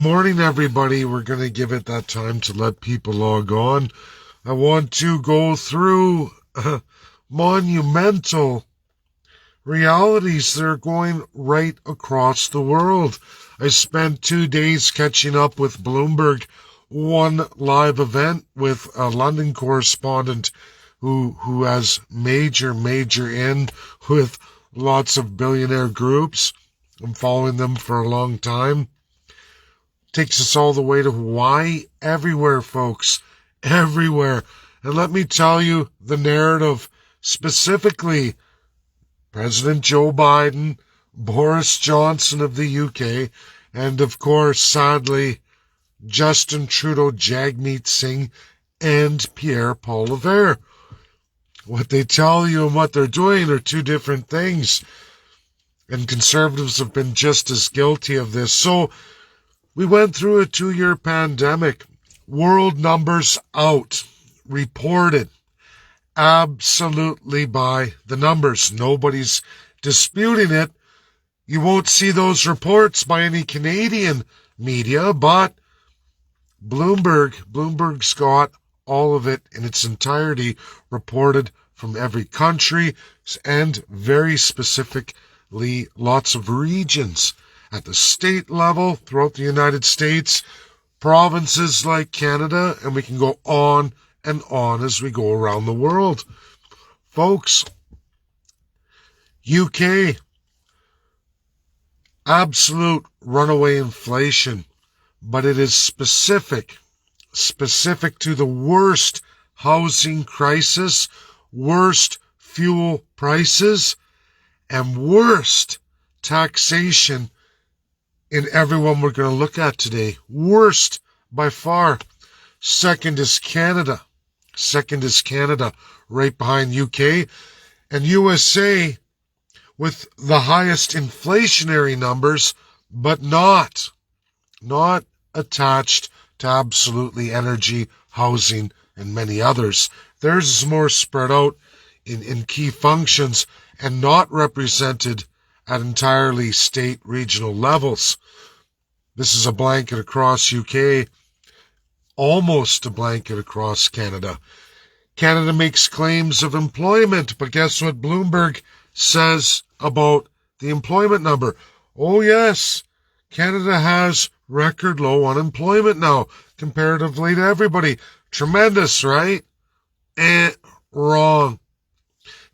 Morning, everybody. We're going to give it that time to let people log on. I want to go through monumental realities that are going right across the world. I spent 2 days catching up with Bloomberg, one live event with a London correspondent who has major in with lots of billionaire groups. I'm following them for a long time. Takes us all the way to Hawaii. Everywhere, folks. Everywhere. And let me tell you the narrative, specifically President Joe Biden, Boris Johnson of the UK, and of course, sadly, Justin Trudeau, Jagmeet Singh, and Pierre Poilievre. What they tell you and what they're doing are two different things. And conservatives have been just as guilty of this. So, we went through a 2-year pandemic. World numbers out. Reported. Absolutely by the numbers. Nobody's disputing it. You won't see those reports by any Canadian media, but Bloomberg's got all of it in its entirety reported from every country and very specifically lots of regions. At the state level, throughout the United States, provinces like Canada, and we can go on and on as we go around the world. Folks, UK, absolute runaway inflation, but it is specific to the worst housing crisis, worst fuel prices, and worst taxation in everyone we're going to look at today. Worst by far. Second is Canada, right behind UK. And USA with the highest inflationary numbers, but not attached to absolutely energy, housing, and many others. Theirs is more spread out in key functions and not represented at entirely state regional levels. This is a blanket across UK, almost a blanket across Canada. Canada makes claims of employment, but guess what Bloomberg says about the employment number? Oh yes, Canada has record low unemployment now, comparatively to everybody. Tremendous, right? Wrong.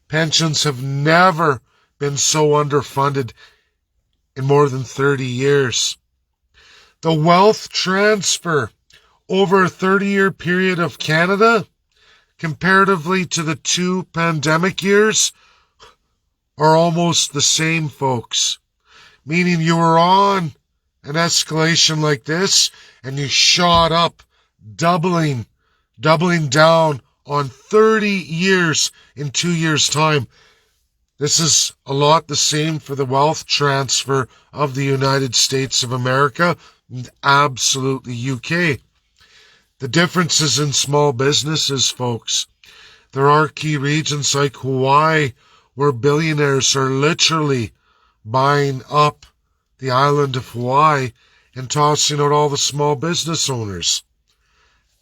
Pensions have never been so underfunded in more than 30 years. The wealth transfer over a 30-year period of Canada, comparatively to the 2 pandemic years, are almost the same, folks. Meaning you were on an escalation like this and you shot up, doubling down on 30 years in 2 years' time. This is a lot the same for the wealth transfer of the United States of America and absolutely UK. The differences in small businesses, folks. There are key regions like Hawaii where billionaires are literally buying up the island of Hawaii and tossing out all the small business owners.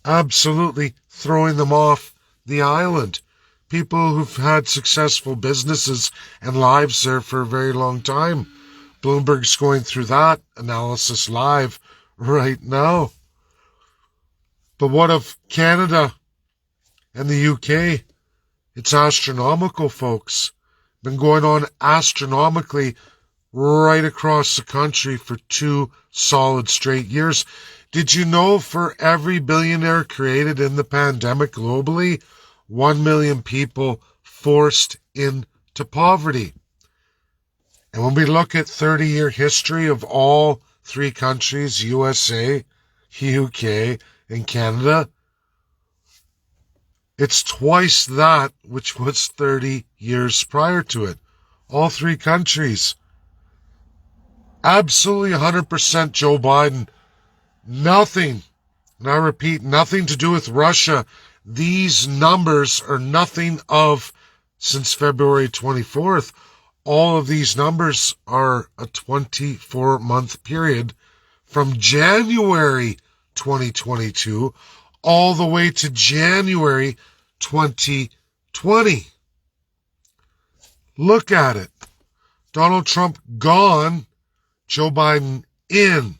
Absolutely throwing them off the island. People who've had successful businesses and lives there for a very long time. Bloomberg's going through that analysis live right now. But what of Canada and the UK? It's astronomical, folks. Been going on astronomically right across the country for 2 solid straight years. Did you know for every billionaire created in the pandemic globally, 1 million people forced into poverty? And when we look at 30-year history of all 3 countries, USA, UK, and Canada, it's twice that which was 30 years prior to it. All 3 countries. Absolutely 100% Joe Biden. Nothing, and I repeat, nothing to do with Russia. These numbers are nothing of since February 24th. All of these numbers are a 24-month period from January 2022 all the way to January 2020. Look at it. Donald Trump gone, Joe Biden in.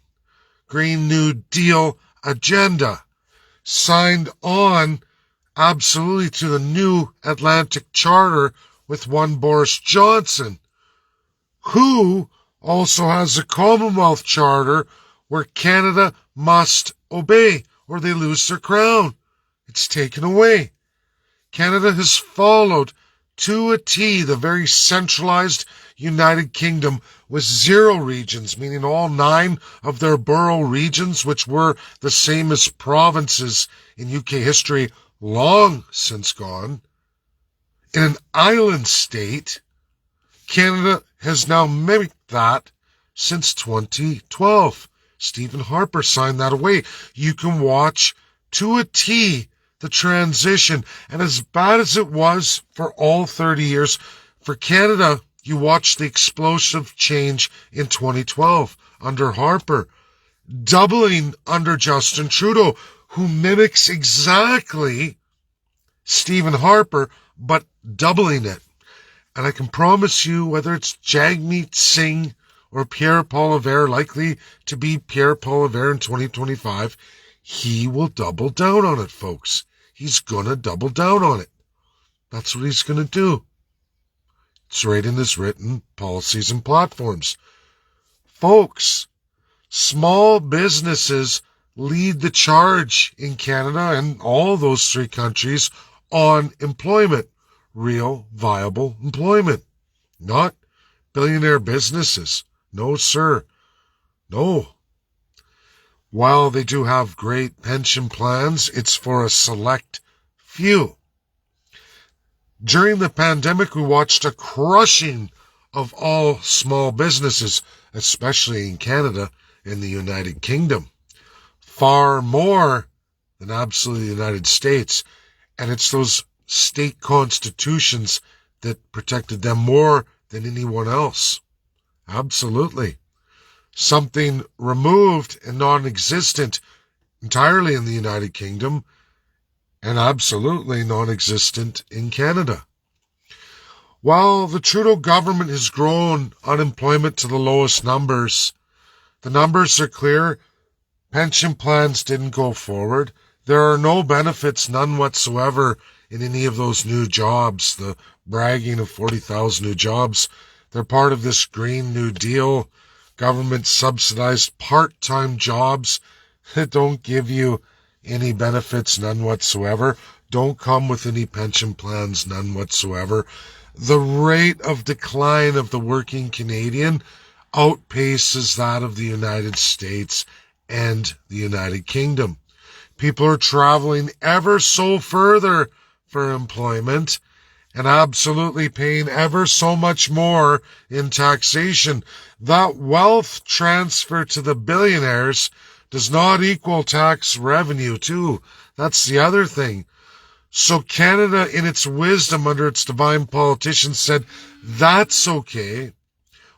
Green New Deal agenda. Signed on absolutely to the new Atlantic Charter with one Boris Johnson, who also has a Commonwealth Charter where Canada must obey or they lose their crown. It's taken away. Canada has followed to a T the very centralized United Kingdom with 0 regions, meaning all 9 of their borough regions, which were the same as provinces in UK history, long since gone. In an island state, Canada has now mimicked that since 2012. Stephen Harper signed that away. You can watch to a T the transition. And as bad as it was for all 30 years, for Canada, you watch the explosive change in 2012 under Harper, doubling under Justin Trudeau, who mimics exactly Stephen Harper, but doubling it. And I can promise you, whether it's Jagmeet Singh or Pierre Poilievre, likely to be Pierre Poilievre in 2025, he will double down on it, folks. He's going to double down on it. That's what he's going to do. It's right in his written policies and platforms. Folks, small businesses lead the charge in Canada and all those 3 countries on employment, real, viable employment, not billionaire businesses. No, sir. No. While they do have great pension plans, it's for a select few. During the pandemic, we watched a crushing of all small businesses, especially in Canada and the United Kingdom. Far more than absolutely the United States. And it's those state constitutions that protected them more than anyone else. Absolutely. Something removed and non-existent entirely in the United Kingdom and absolutely non-existent in Canada. While the Trudeau government has grown unemployment to the lowest numbers, the numbers are clear. Pension plans didn't go forward. There are no benefits, none whatsoever, in any of those new jobs. The bragging of 40,000 new jobs, they're part of this Green New Deal, government-subsidized part-time jobs that don't give you any benefits, none whatsoever, don't come with any pension plans, none whatsoever. The rate of decline of the working Canadian outpaces that of the United States and the United Kingdom. People are traveling ever so further for employment and absolutely paying ever so much more in taxation. That wealth transfer to the billionaires does not equal tax revenue too. That's the other thing. So Canada, in its wisdom under its divine politicians, said, that's okay.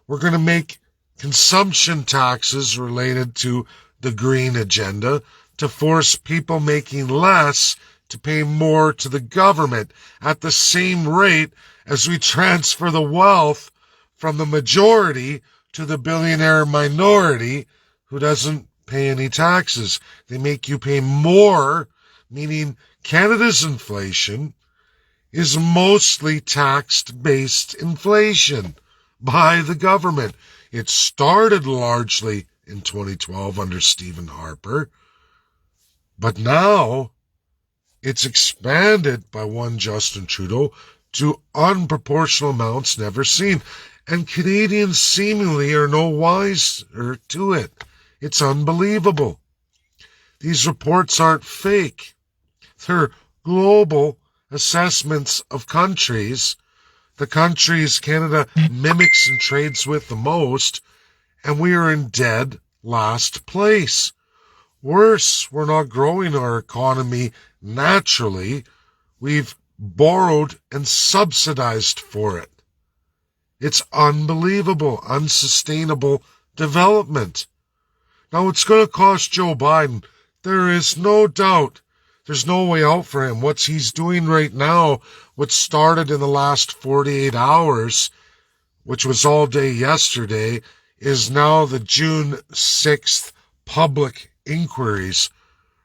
We're going to make consumption taxes related to the green agenda to force people making less to pay more to the government at the same rate as we transfer the wealth from the majority to the billionaire minority who doesn't pay any taxes. They make you pay more, meaning Canada's inflation is mostly tax-based inflation by the government. It started largely in 2012 under Stephen Harper, but now it's expanded by one Justin Trudeau to unproportional amounts never seen. And Canadians seemingly are no wiser to it. It's unbelievable. These reports aren't fake. They're global assessments of countries, the countries Canada mimics and trades with the most, and we are in dead last place. Worse, we're not growing our economy naturally. We've borrowed and subsidized for it. It's unbelievable, unsustainable development. Now, it's going to cost Joe Biden. There is no doubt. There's no way out for him. What he's doing right now, what started in the last 48 hours, which was all day yesterday, is now the June 6th public inquiries,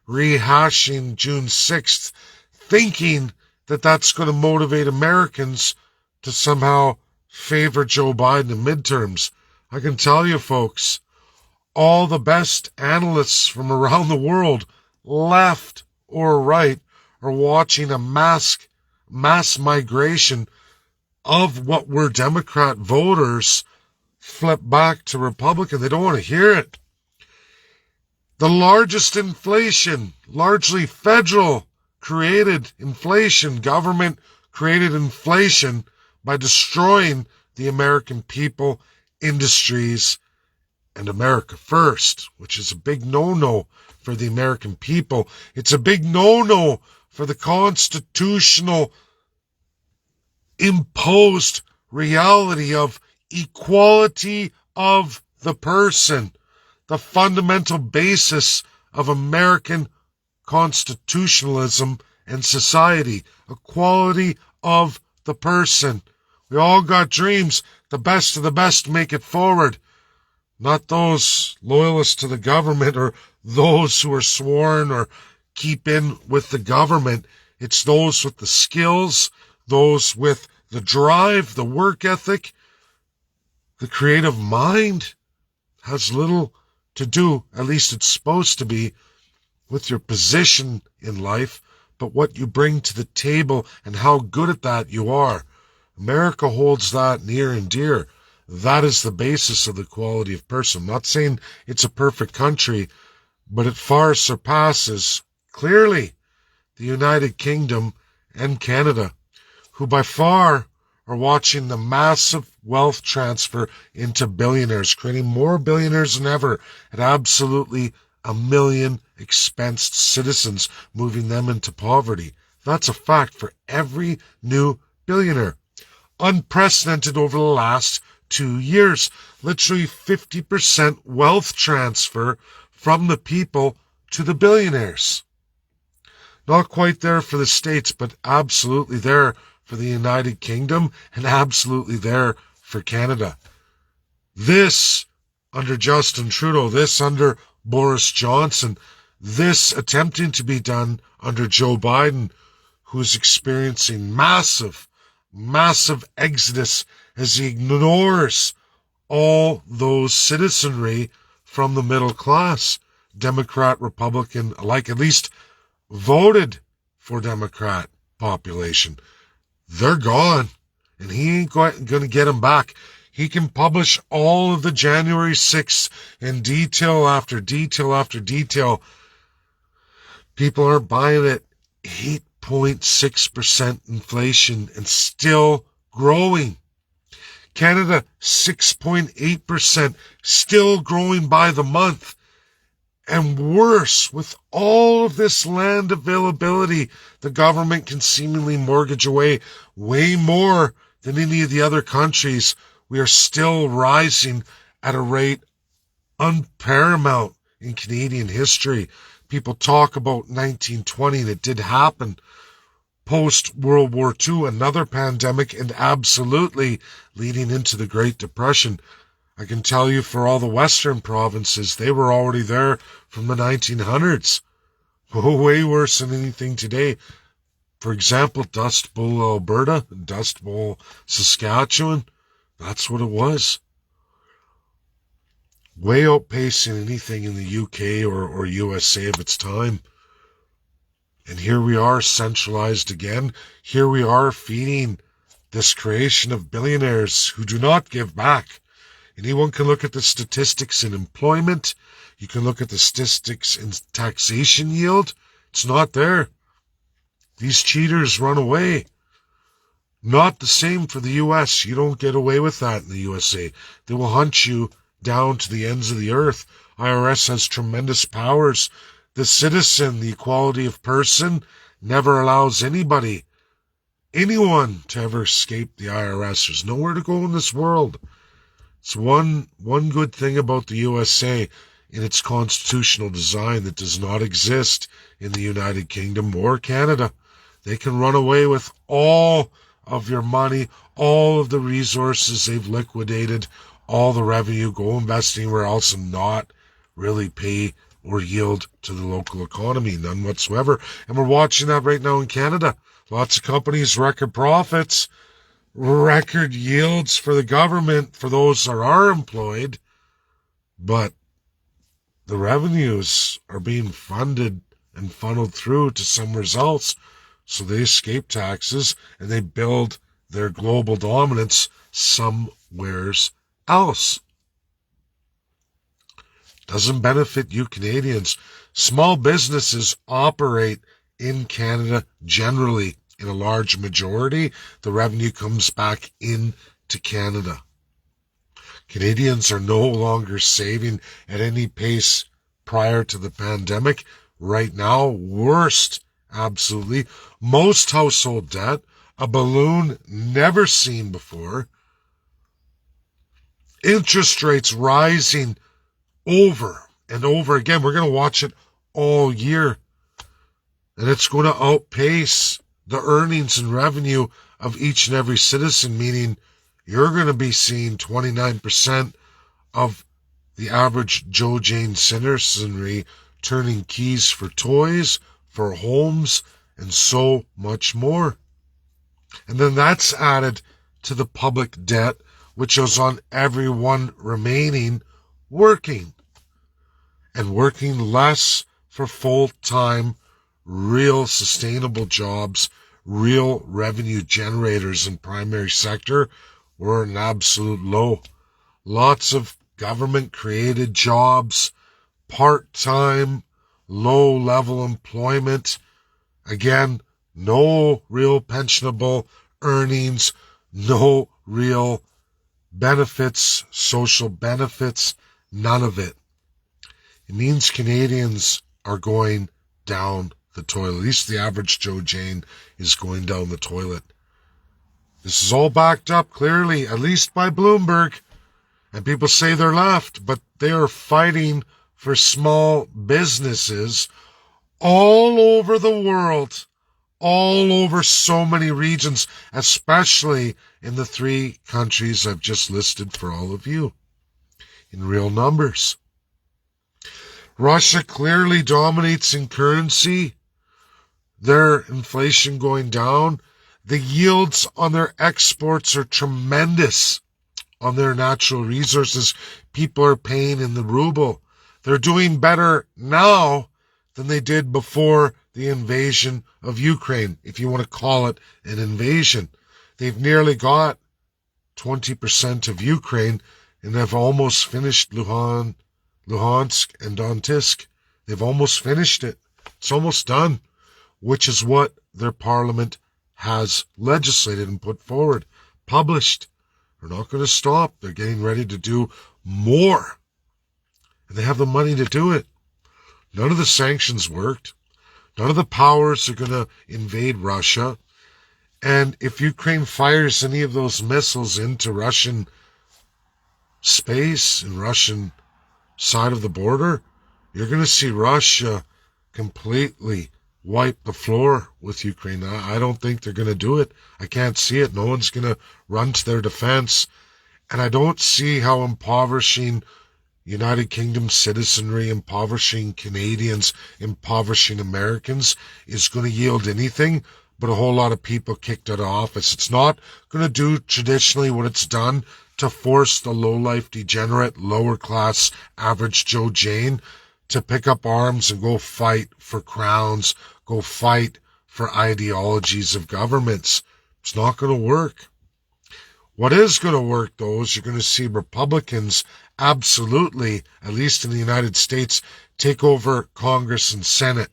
rehashing June 6th, thinking that that's going to motivate Americans to somehow favor Joe Biden in midterms. I can tell you, folks, all the best analysts from around the world, left or right, are watching a mass migration of what were Democrat voters flip back to Republican. They don't want to hear it. The largest inflation, largely federal created inflation, government created inflation by destroying the American people, industries, and America first, which is a big no-no for the American people. It's a big no-no for the constitutional imposed reality of equality of the person, the fundamental basis of American constitutionalism and society, equality of the person. We all got dreams. The best of the best make it forward. Not those loyalists to the government or those who are sworn or keep in with the government. It's those with the skills, those with the drive, the work ethic, the creative mind. Has little to do, at least it's supposed to be, with your position in life, but what you bring to the table and how good at that you are. America holds that near and dear. That is the basis of the quality of person. I'm not saying it's a perfect country, but it far surpasses, clearly, the United Kingdom and Canada, who by far are watching the massive wealth transfer into billionaires, creating more billionaires than ever, and absolutely 1 million expensed citizens, moving them into poverty. That's a fact for every new billionaire. Unprecedented over the last 2 years. Literally 50% wealth transfer from the people to the billionaires. Not quite there for the States, but absolutely there for the United Kingdom and absolutely there for Canada. This under Justin Trudeau, this under Boris Johnson, this attempting to be done under Joe Biden, who's experiencing massive exodus as he ignores all those citizenry from the middle class, Democrat, Republican alike, at least voted for Democrat population. They're gone, and he ain't going to get them back. He can publish all of the January 6th in detail after detail after detail. People aren't buying it. 8.6% inflation and still growing. Canada, 6.8%, still growing by the month. And worse, with all of this land availability, the government can seemingly mortgage away way more than any of the other countries. We are still rising at a rate unparamount in Canadian history. People talk about 1920, and it did happen. Post-World War II, another pandemic, and absolutely leading into the Great Depression. I can tell you for all the Western provinces, they were already there from the 1900s. Way worse than anything today. For example, Dust Bowl, Alberta, Dust Bowl, Saskatchewan. That's what it was. Way outpacing anything in the UK or USA of its time. And here we are, centralized again. Here we are feeding this creation of billionaires who do not give back. Anyone can look at the statistics in employment. You can look at the statistics in taxation yield. It's not there. These cheaters run away. Not the same for the U.S. You don't get away with that in the USA. They will hunt you down to the ends of the earth. IRS has tremendous powers. The citizen, the equality of person, never allows anyone to ever escape the IRS. There's nowhere to go in this world. It's one good thing about the USA. in its constitutional design that does not exist in the United Kingdom or Canada. They can run away with all of your money, all of the resources they've liquidated, all the revenue, go invest anywhere else and not really pay or yield to the local economy, none whatsoever. And we're watching that right now in Canada. Lots of companies, record profits, record yields for the government, for those that are employed, but the revenues are being funded and funneled through to somewhere else. So they escape taxes and they build their global dominance somewheres else. Doesn't benefit you Canadians. Small businesses operate in Canada generally. In a large majority, the revenue comes back into Canada. Canadians are no longer saving at any pace prior to the pandemic. Right now, worst, absolutely. Most household debt, a balloon never seen before. Interest rates rising over and over again. We're going to watch it all year. And it's going to outpace the earnings and revenue of each and every citizen, meaning you're going to be seeing 29% of the average Joe Jane citizenry turning keys for toys, for homes, and so much more. And then that's added to the public debt, which is on everyone remaining working. And working less for full-time, real sustainable jobs, real revenue generators in primary sector. We're an absolute low. Lots of government-created jobs, part-time, low-level employment. Again, no real pensionable earnings, no real benefits, social benefits, none of it. It means Canadians are going down the toilet. At least the average Joe Jane is going down the toilet. This is all backed up clearly, at least by Bloomberg. And people say they're left, but they are fighting for small businesses all over the world, all over so many regions, especially in the 3 countries I've just listed for all of you in real numbers. Russia clearly dominates in currency. Their inflation going down. The yields on their exports are tremendous on their natural resources. People are paying in the ruble. They're doing better now than they did before the invasion of Ukraine, if you want to call it an invasion. They've nearly got 20% of Ukraine, and they've almost finished Luhansk and Donetsk. They've almost finished it. It's almost done, which is what their parliament has legislated and put forward, published. They're not going to stop. They're getting ready to do more. And they have the money to do it. None of the sanctions worked. None of the powers are going to invade Russia. And if Ukraine fires any of those missiles into Russian space and Russian side of the border, you're going to see Russia completely wipe the floor with Ukraine. I don't think they're going to do it. I can't see it. No one's going to run to their defense. And I don't see how impoverishing United Kingdom citizenry, impoverishing Canadians, impoverishing Americans is going to yield anything but a whole lot of people kicked out of office. It's not going to do traditionally what it's done to force the low-life, degenerate, lower-class, average Joe Jane to pick up arms and go fight for crowns, go fight for ideologies of governments. It's not going to work. What is going to work, though, is you're going to see Republicans absolutely, at least in the United States, take over Congress and Senate,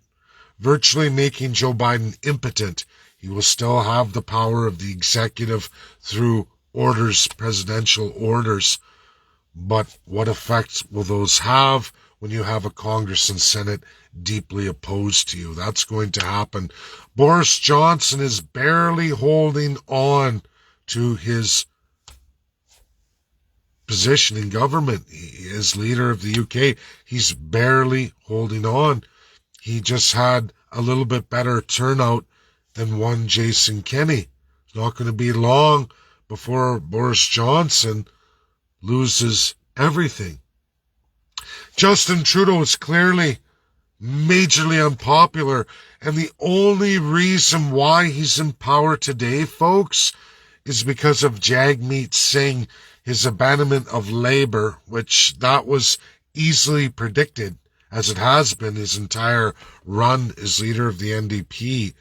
virtually making Joe Biden impotent. He will still have the power of the executive through orders, presidential orders. But what effects will those have when you have a Congress and Senate deeply opposed to you? That's going to happen. Boris Johnson is barely holding on to his position in government. He is leader of the UK. He's barely holding on. He just had a little bit better turnout than one Jason Kenney. It's not going to be long before Boris Johnson loses everything. Justin Trudeau is clearly majorly unpopular, and the only reason why he's in power today, folks, is because of Jagmeet Singh, his abandonment of Labour, which that was easily predicted, as it has been his entire run as leader of the NDP.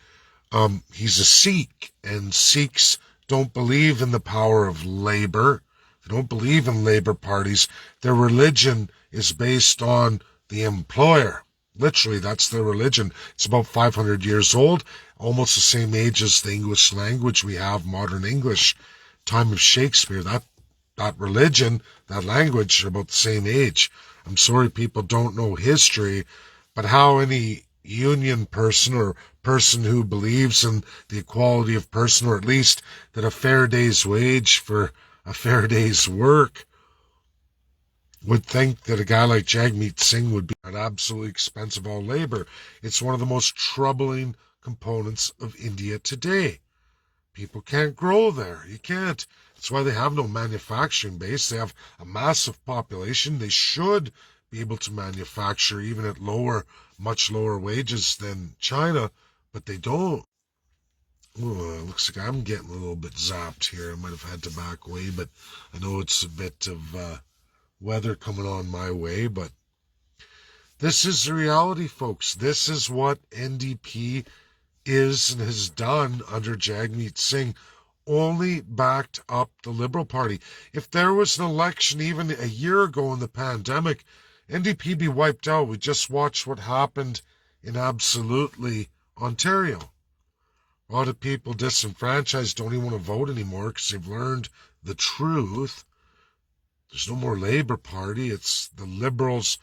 He's a Sikh, and Sikhs don't believe in the power of Labour. They don't believe in Labour parties. Their religion is based on the employer. Literally, that's their religion. It's about 500 years old, almost the same age as the English language we have, modern English, time of Shakespeare. That religion, that language are about the same age. I'm sorry people don't know history, but how any union person or person who believes in the equality of person, or at least that a fair day's wage for a fair day's work, would think that a guy like Jagmeet Singh would be an absolutely expensive all labor. It's one of the most troubling components of India today. People can't grow there. You can't. That's why they have no manufacturing base. They have a massive population. They should be able to manufacture even at much lower wages than China, but they don't. Ooh, looks like I'm getting a little bit zapped here. I might have had to back away, but I know it's a bit of weather coming on my way, but this is the reality, folks. This is what NDP is and has done under Jagmeet Singh. Only backed up the Liberal Party. If there was an election even a year ago in the pandemic, NDP be wiped out. We just watched what happened in absolutely Ontario. A lot of people disenfranchised don't even want to vote anymore because they've learned the truth. There's no more Labour Party. It's the Liberals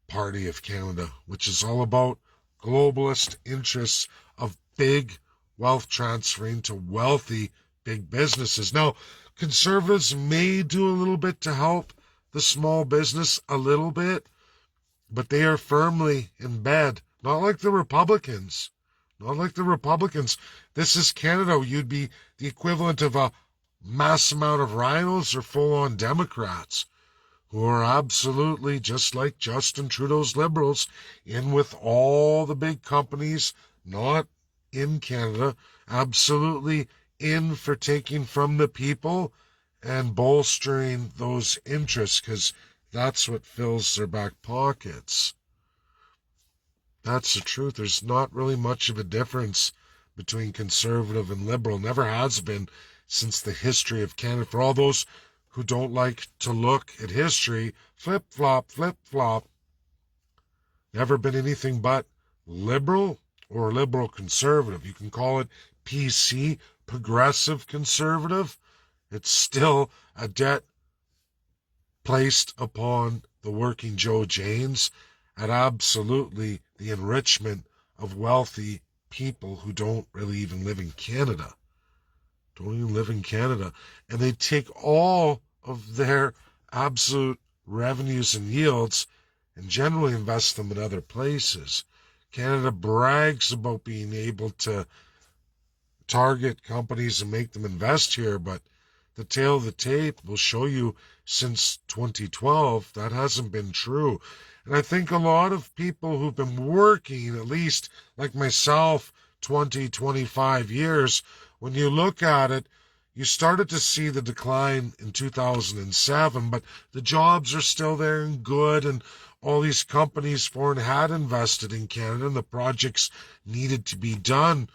Party of Canada, which is all about globalist interests of big wealth transferring to wealthy big businesses. Now, Conservatives may do a little bit to help the small business a little bit, but they are firmly in bed. Not like the Republicans. Not like the Republicans. This is Canada. You'd be the equivalent of a mass amount of rhinos or full-on Democrats who are absolutely, just like Justin Trudeau's Liberals, in with all the big companies, not in Canada, absolutely in for taking from the people and bolstering those interests, because that's what fills their back pockets. That's the truth. There's not really much of a difference between Conservative and Liberal. Never has been since the history of Canada. For all those who don't like to look at history, flip-flop, flip-flop. Never been anything but Liberal or Liberal Conservative. You can call it PC, Progressive Conservative. It's still a debt placed upon the working Joe Janes at absolutely the enrichment of wealthy people who don't really even live in Canada. Don't even live in Canada. And they take all of their absolute revenues and yields and generally invest them in other places. Canada brags about being able to target companies and make them invest here, but the tail of the tape will show you since 2012 that hasn't been true. And I think a lot of people who've been working, at least like myself, 20, 25 years, when you look at it, you started to see the decline in 2007, but the jobs are still there and good, and all these companies foreign had invested in Canada, and the projects needed to be done.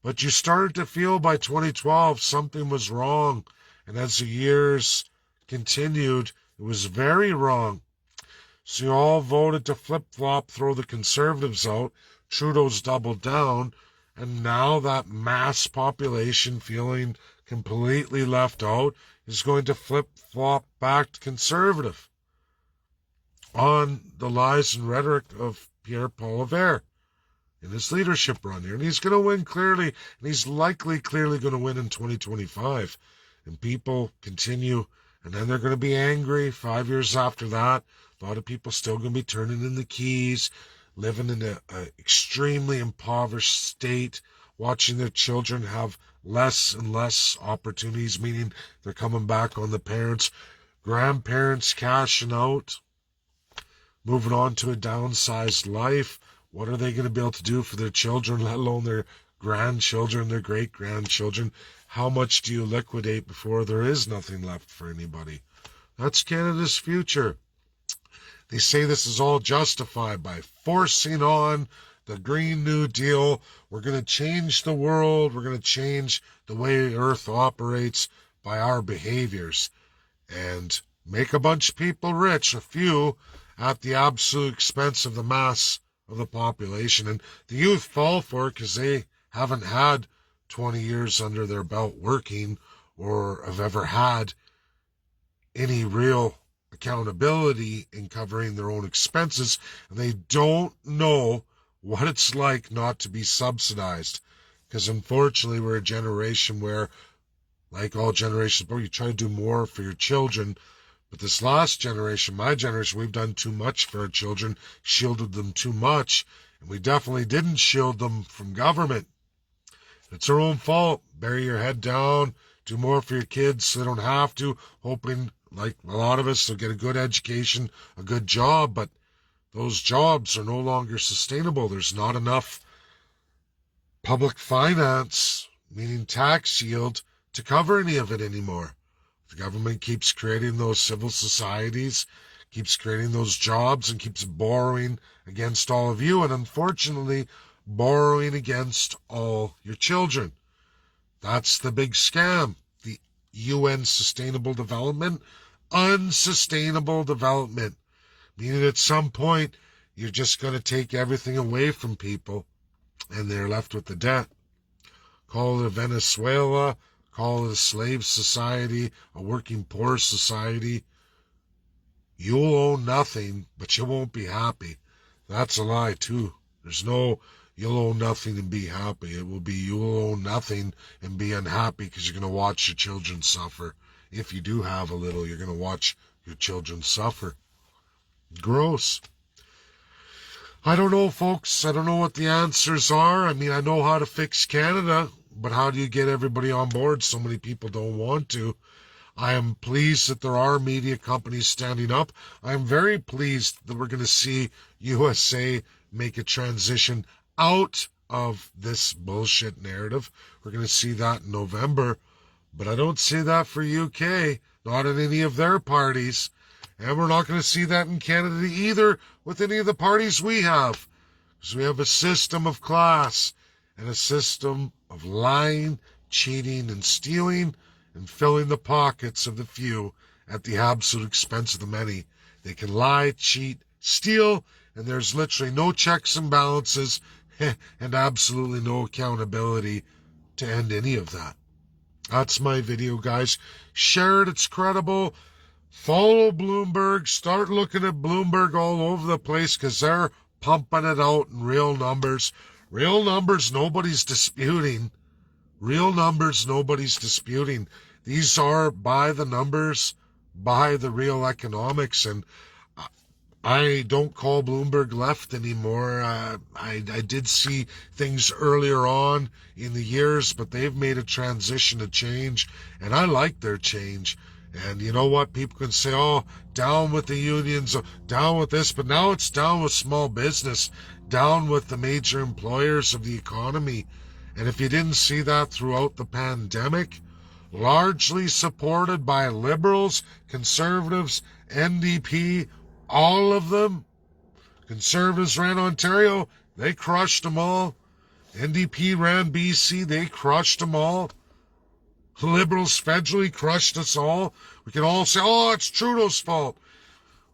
But you started to feel by 2012 something was wrong, and as the years continued, it was very wrong. So you all voted to flip-flop, throw the Conservatives out. Trudeau's doubled down, and now that mass population feeling completely left out is going to flip-flop back to Conservative on the lies and rhetoric of Pierre Poilievre in his leadership run here. And he's going to win clearly, and he's likely clearly going to win in 2025. And people continue And then they're going to be angry 5 years after that. A lot of people still going to be turning in the keys, living in an extremely impoverished state, watching their children have less and less opportunities, meaning they're coming back on the parents, grandparents cashing out, moving on to a downsized life. What are they going to be able to do for their children, let alone their grandchildren, their great-grandchildren? How much do you liquidate before there is nothing left for anybody? That's Canada's future. They say this is all justified by forcing on the Green New Deal. We're going to change the world. We're going to change the way Earth operates by our behaviors and make a bunch of people rich, a few, at the absolute expense of the mass of the population. And the youth fall for it because they haven't had 20 years under their belt working or have ever had any real accountability in covering their own expenses, and they don't know what it's like not to be subsidized. Because unfortunately, we're a generation where, like all generations, you try to do more for your children. But this last generation, my generation, we've done too much for our children, shielded them too much, and we definitely didn't shield them from government. It's their own fault. Bury your head down, do more for your kids so they don't have to, hoping, like a lot of us, they'll get a good education, a good job, but those jobs are no longer sustainable. There's not enough public finance, meaning tax yield, to cover any of it anymore. The government keeps creating those civil societies, keeps creating those jobs, and keeps borrowing against all of you, and unfortunately, borrowing against all your children. That's the big scam. The UN Sustainable Development, unsustainable development, meaning at some point, you're just going to take everything away from people, and they're left with the debt. Call it a Venezuela, call it a slave society, a working poor society. You'll own nothing, but you won't be happy. That's a lie, too. There's no, you'll own nothing and be happy. It will be, you'll own nothing and be unhappy because you're going to watch your children suffer. If you do have a little, you're going to watch your children suffer. Gross. I don't know, folks. I don't know what the answers are. I mean, I know how to fix Canada, but how do you get everybody on board? So many people don't want to. I am pleased that there are media companies standing up. I am very pleased that we're going to see USA make a transition out of this bullshit narrative. We're going to see that in November. But I don't see that for UK, not in any of their parties. And we're not going to see that in Canada either with any of the parties we have. Because we have a system of class and a system of lying, cheating, and stealing, and filling the pockets of the few at the absolute expense of the many. They can lie, cheat, steal, and there's literally no checks and balances and absolutely no accountability to end any of that. That's my video, guys. Share it. It's credible. Follow Bloomberg. Start looking at Bloomberg all over the place because they're pumping it out in real numbers. Real numbers nobody's disputing. Real numbers nobody's disputing. These are by the numbers, by the real economics, and I don't call Bloomberg left anymore. I did see things earlier on in the years, but they've made a transition, a change, and I like their change. And you know what? People can say, oh, down with the unions, down with this, but now it's down with small business, down with the major employers of the economy. And if you didn't see that throughout the pandemic, largely supported by liberals, conservatives, NDP, all of them. Conservatives ran Ontario, they crushed them all. NDP ran BC, they crushed them all. Liberals federally crushed us all. We can all say, oh, it's Trudeau's fault.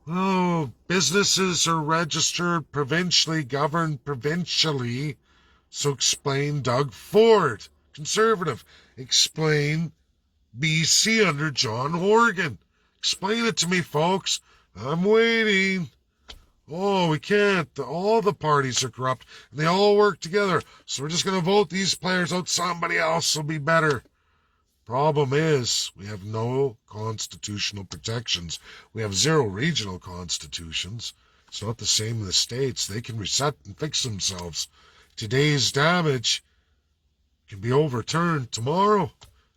Oh, businesses are registered provincially, governed provincially. So explain Doug Ford, Conservative. Explain BC under John Horgan. Explain it to me, folks. I'm waiting. Oh, we can't. All the parties are corrupt, and they all work together. So we're just going to vote these players out. Somebody else will be better. Problem is, we have no constitutional protections. We have 0 regional constitutions. It's not the same in the States. They can reset and fix themselves. Today's damage can be overturned tomorrow.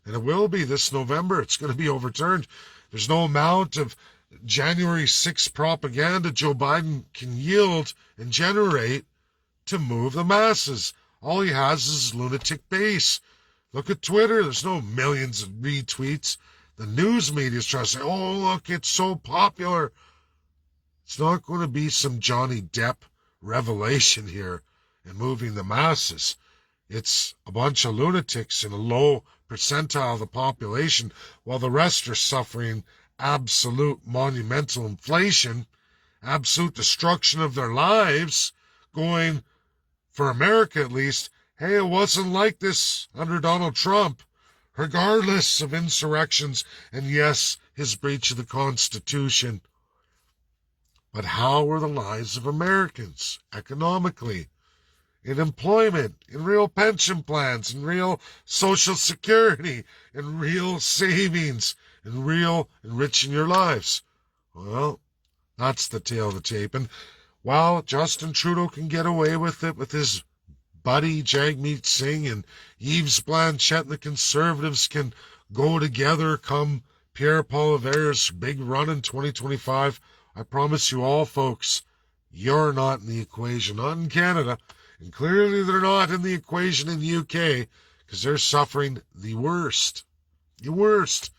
And it will be this November. It's going to be overturned. There's no amount of January 6th propaganda Joe Biden can yield and generate to move the masses. All he has is his lunatic base. Look at Twitter. There's no millions of retweets. The news media is trying to say, oh, look, it's so popular. It's not going to be some Johnny Depp revelation here in moving the masses. It's a bunch of lunatics in a low percentile of the population, while the rest are suffering absolute monumental inflation, absolute destruction of their lives, going, for America at least, hey, it wasn't like this under Donald Trump, regardless of insurrections and, yes, his breach of the Constitution. But how are the lives of Americans economically, in employment, in real pension plans, in real Social Security, in real savings, in real enriching your lives? Well, that's the tale of the tape. And while Justin Trudeau can get away with it with his buddy Jagmeet Singh and Yves Blanchette and the Conservatives can go together come Pierre Poilievre's big run in 2025, I promise you all, folks, you're not in the equation, not in Canada. And clearly they're not in the equation in the UK because they're suffering the worst. The worst.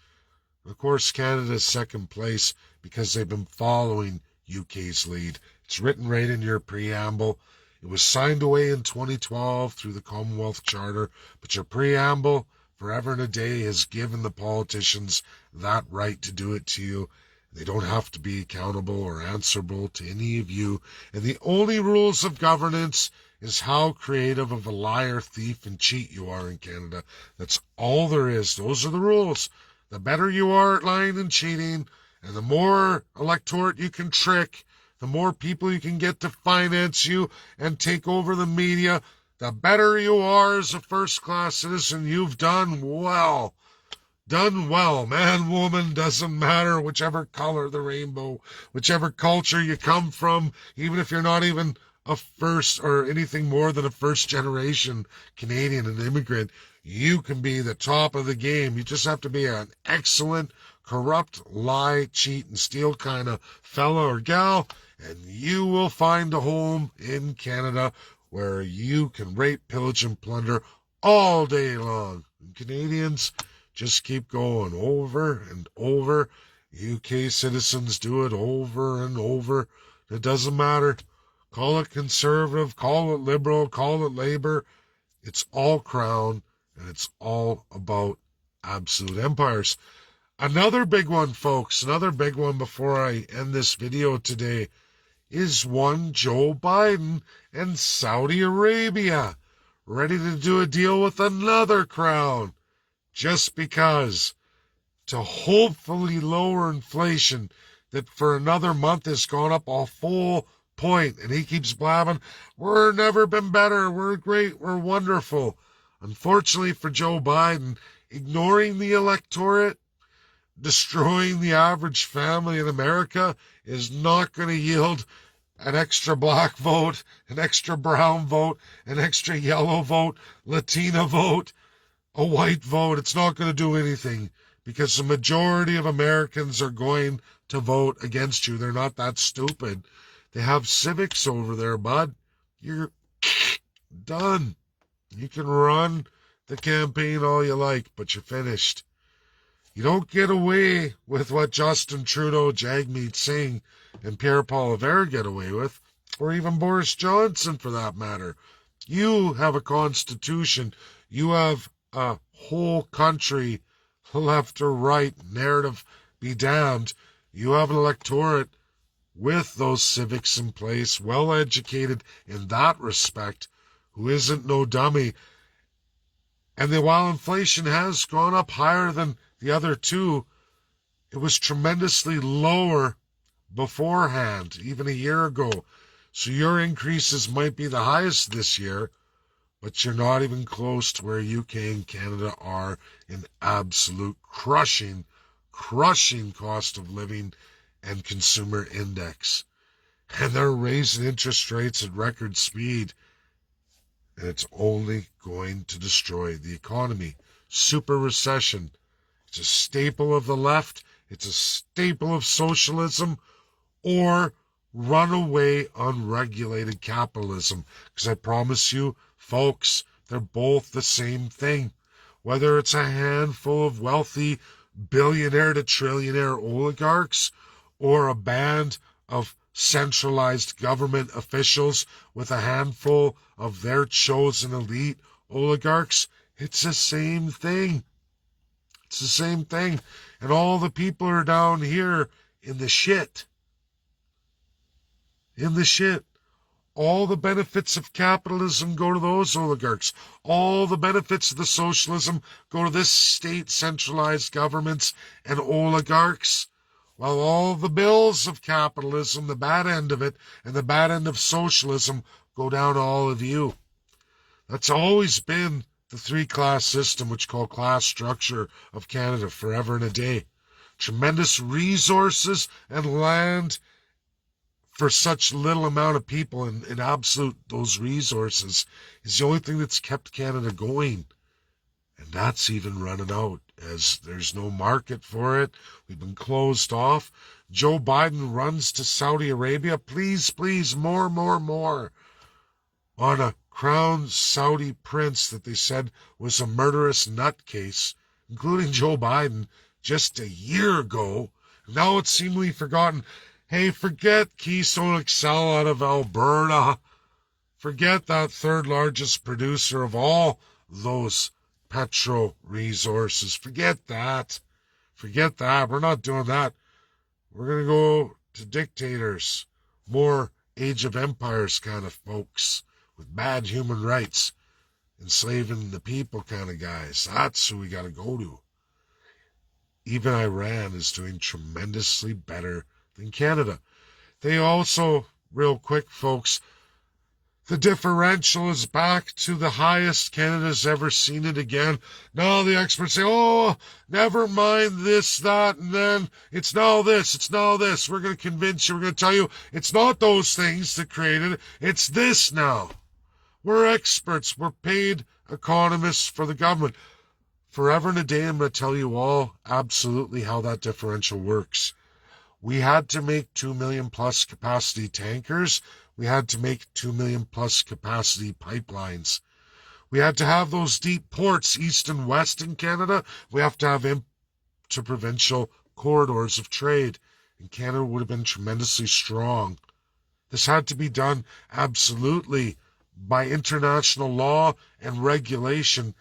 Of course, Canada's second place because they've been following UK's lead. It's written right in your preamble. It was signed away in 2012 through the Commonwealth Charter, but your preamble, forever and a day, has given the politicians that right to do it to you. They don't have to be accountable or answerable to any of you. And the only rules of governance is how creative of a liar, thief, and cheat you are in Canada. That's all there is. Those are the rules. The better you are at lying and cheating, and the more electorate you can trick, the more people you can get to finance you and take over the media, the better you are as a first-class citizen. You've done well. Done well. Man, woman, doesn't matter, whichever color the rainbow, whichever culture you come from, even if you're not even a first or anything more than a first-generation Canadian and immigrant, you can be the top of the game. You just have to be an excellent, corrupt, lie, cheat, and steal kind of fella or gal, and you will find a home in Canada where you can rape, pillage, and plunder all day long. And Canadians, just keep going over and over. UK citizens do it over and over. It doesn't matter. Call it conservative, call it liberal, call it Labour. It's all crown, and it's all about absolute empires. Another big one, folks, another big one before I end this video today is one Joe Biden and Saudi Arabia ready to do a deal with another crown just because, to hopefully lower inflation that for another month has gone up a full point. And he keeps blabbing, we're never been better, we're great, we're wonderful. Unfortunately for Joe Biden, ignoring the electorate, destroying the average family in America is not going to yield an extra black vote, an extra brown vote, an extra yellow vote, Latina vote, a white vote. It's not going to do anything because the majority of Americans are going to vote against you. They're not that stupid. They have civics over there, bud. You're done. You can run the campaign all you like, but you're finished. You don't get away with what Justin Trudeau, Jagmeet Singh, and Pierre Poilievre get away with, or even Boris Johnson for that matter. You have a constitution. You have a whole country, left or right, narrative be damned. You have an electorate with those civics in place, well educated in that respect, who isn't no dummy. And while inflation has gone up higher than the other two, it was tremendously lower beforehand, even a year ago. So your increases might be the highest this year, but you're not even close to where UK and Canada are in absolute crushing cost of living and consumer index. And they're raising interest rates at record speed. And it's only going to destroy the economy. Super recession. It's a staple of the left. It's a staple of socialism, or runaway unregulated capitalism. Because I promise you, folks, they're both the same thing. Whether it's a handful of wealthy billionaire to trillionaire oligarchs, or a band of centralized government officials with a handful of their chosen elite oligarchs, it's the same thing. It's the same thing. And all the people are down here in the shit. In the shit. All the benefits of capitalism go to those oligarchs. All the benefits of the socialism go to this state centralized governments and oligarchs. While all the bills of capitalism, the bad end of it, and the bad end of socialism go down to all of you. That's always been the three-class system, which called class structure of Canada, forever and a day. Tremendous resources and land for such little amount of people, and absolute those resources is the only thing that's kept Canada going. And that's even running out, as there's no market for it. We've been closed off. Joe Biden runs to Saudi Arabia. Please, please, more. On a crowned Saudi prince that they said was a murderous nutcase, including Joe Biden, just a year ago. Now it's seemingly forgotten. Hey, forget Keystone XL out of Alberta. Forget that third largest producer of all those petro resources. Forget that. We're not doing that. We're going to go to dictators, more Age of Empires kind of folks with bad human rights, enslaving the people kind of guys. That's who we got to go to. Even Iran is doing tremendously better than Canada. They also, real quick, folks, the differential is back to the highest Canada's ever seen it again. Now the experts say, oh, never mind this, that, and then it's now this. We're going to convince you, we're going to tell you it's not those things that created it. It's this now. We're experts. We're paid economists for the government. Forever and a day, I'm going to tell you all absolutely how that differential works. We had to make 2 million plus capacity tankers. We had to make 2 million plus capacity pipelines. We had to have those deep ports, east and west in Canada. We have to have interprovincial corridors of trade. And Canada would have been tremendously strong. This had to be done absolutely by international law and regulation,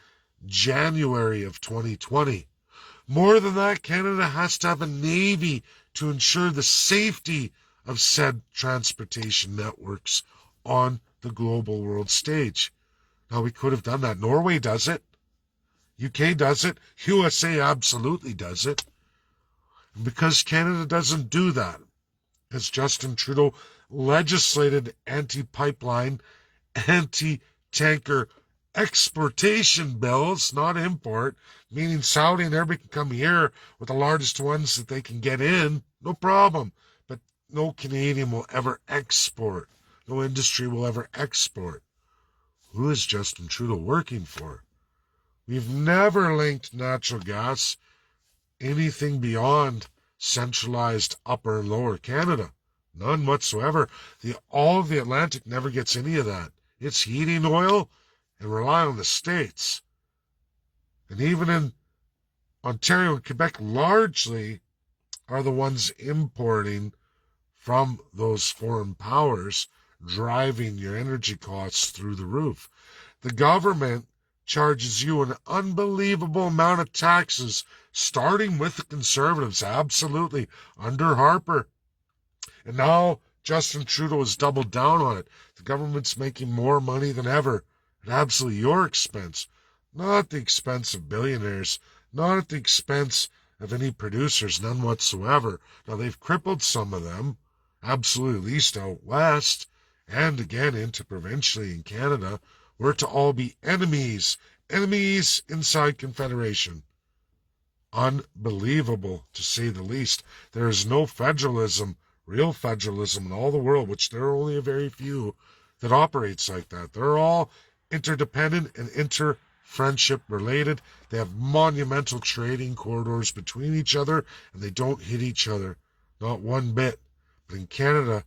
January of 2020. More than that, Canada has to have a navy to ensure the safety of said transportation networks on the global world stage. Now, we could have done that. Norway does it. UK does it. USA absolutely does it. And because Canada doesn't do that, as Justin Trudeau legislated anti-pipeline, anti-tanker exportation bills, not import, meaning Saudi and everybody can come here with the largest ones that they can get in, no problem. But no Canadian will ever export. No industry will ever export. Who is Justin Trudeau working for? We've never linked natural gas anything beyond centralized upper and lower Canada. None whatsoever. All of the Atlantic never gets any of that. It's heating oil and rely on the States. And even in Ontario and Quebec largely are the ones importing from those foreign powers, driving your energy costs through the roof. The government charges you an unbelievable amount of taxes, starting with the Conservatives, absolutely, under Harper. And now Justin Trudeau has doubled down on it. The government's making more money than ever at absolutely your expense, not at the expense of billionaires, not at the expense of any producers, none whatsoever. Now, they've crippled some of them, absolutely, at least out west, and again interprovincially in Canada, We're to all be enemies. Enemies inside Confederation. Unbelievable, to say the least. There is no federalism, real federalism in all the world, which there are only a very few that operates like that. They're all interdependent and inter-friendship related. They have monumental trading corridors between each other, and they don't hit each other. Not one bit. But in Canada,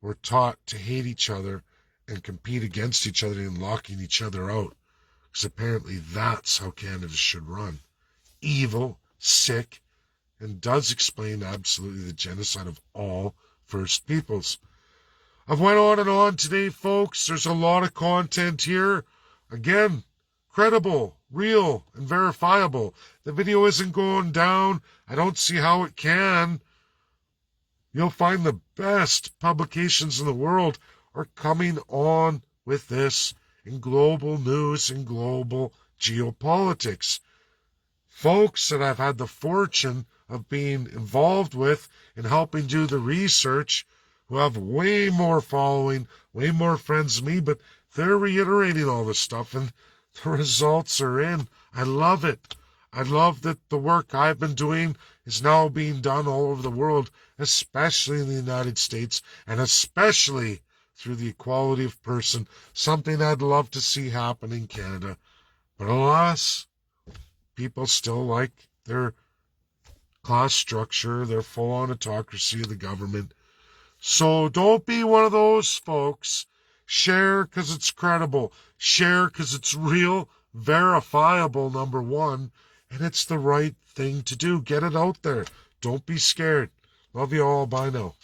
we're taught to hate each other and compete against each other and locking each other out. Because apparently that's how Canada should run. Evil, sick, and does explain absolutely the genocide of all First Peoples. I've went on and on today, folks. There's a lot of content here. Again, credible, real, and verifiable. The video isn't going down. I don't see how it can. You'll find the best publications in the world are coming on with this in global news and global geopolitics. Folks that I've had the fortune of being involved with and helping do the research, who have way more following, way more friends than me, but they're reiterating all this stuff and the results are in. I love it. I love that the work I've been doing is now being done all over the world, especially in the United States, and especially through the equality of person, something I'd love to see happen in Canada. But alas, people still like their class structure, their full-on autocracy of the government. So don't be one of those folks. Share because it's credible. Share because it's real, verifiable, number one, and it's the right thing to do. Get it out there. Don't be scared. Love you all. Bye now.